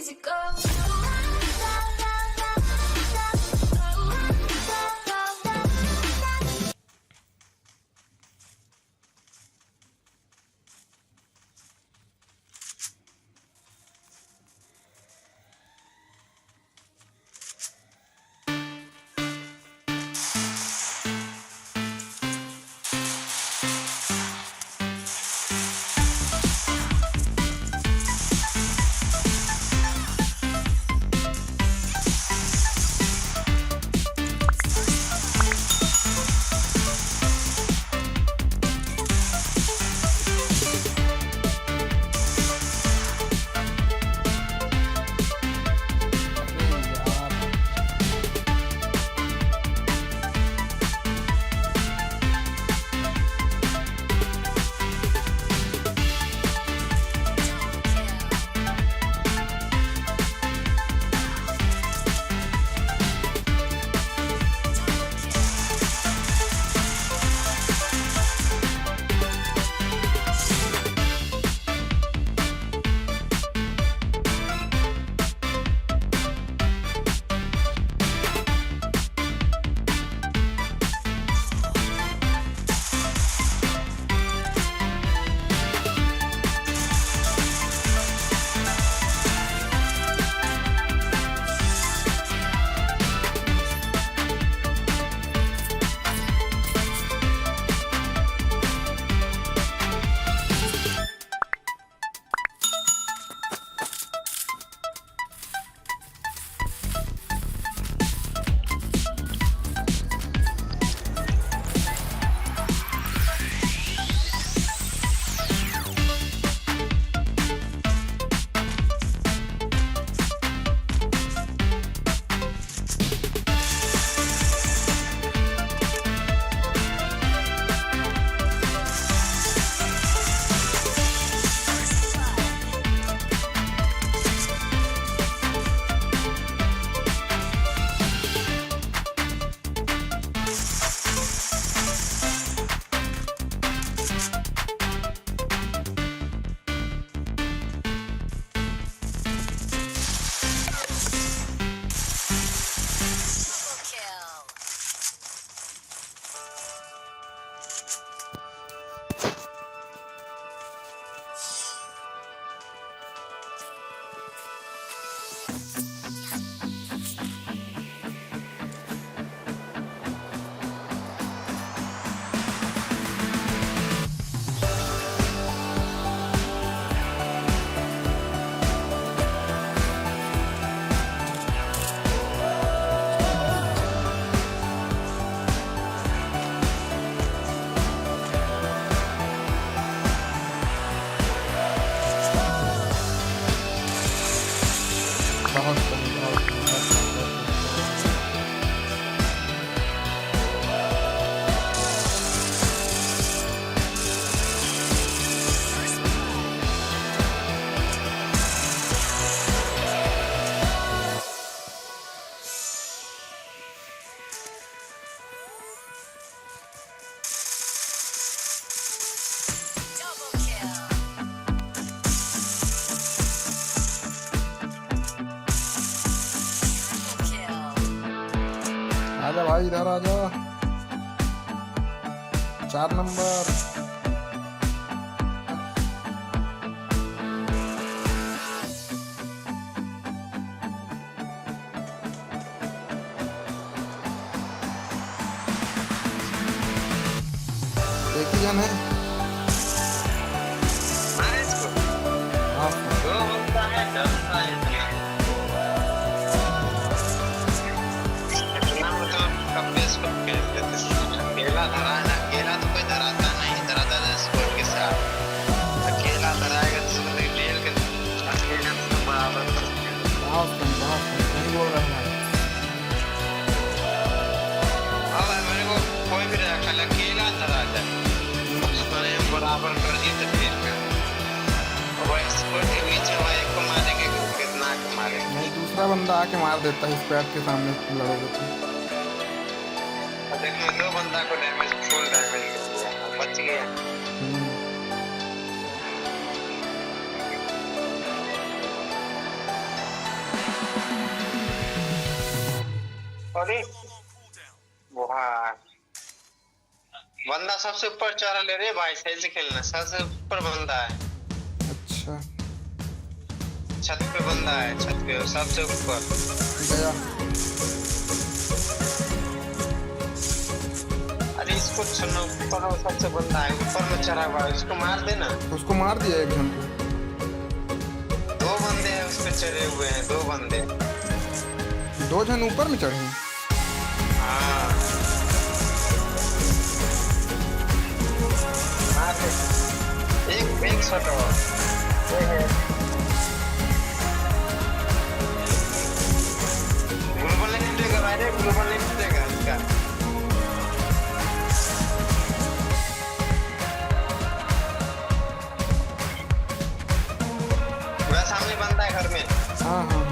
music go. आजा भाई, इधर आजा। 4 नंबर। एक ही जन है। हाँ, अकेला तो कोई डराता नहीं, डराता है स्क्वाड के साथ। अकेला डराएगा तो नहीं, रेल के अकेले तो बराबर नहीं बोल रहा है। अब मेरे को कोई भी रखा अकेला डराता है, उसने बराबर कर दी तो फिर वो स्क्वाड के बीच में एक को मारेंगे, कितना को मारेंगे। नहीं, दूसरा बंदा आके मार देता है स्क्वाड के सामने लड़ोगे तो। देखो 2 बंदा को डैमेज, फुल डैमेज बच गया। अरे वाह, बंदा सबसे ऊपर चढ़ ले रे भाई, सही से खेलना, सबसे ऊपर बंदा है, अच्छा छत पे बंदा है, छत पे सबसे ऊपर। गया। अरे इसको छनो, ऊपर वो सबसे बंदा है, ऊपर में चढ़ा हुआ है, उसको मार देना। उसको मार दिया एक जन को। दो बंदे हैं उस पे चढ़े हुए हैं, दो बंदे। 2 जन ऊपर में चढ़े हैं। हाँ मार दे। एक शॉट और ग्लोबल नहीं टूटेगा भाई रे, ग्लोबल नहीं टूटेगा इसका। वह सामने बंदा है घर में। हाँ हाँ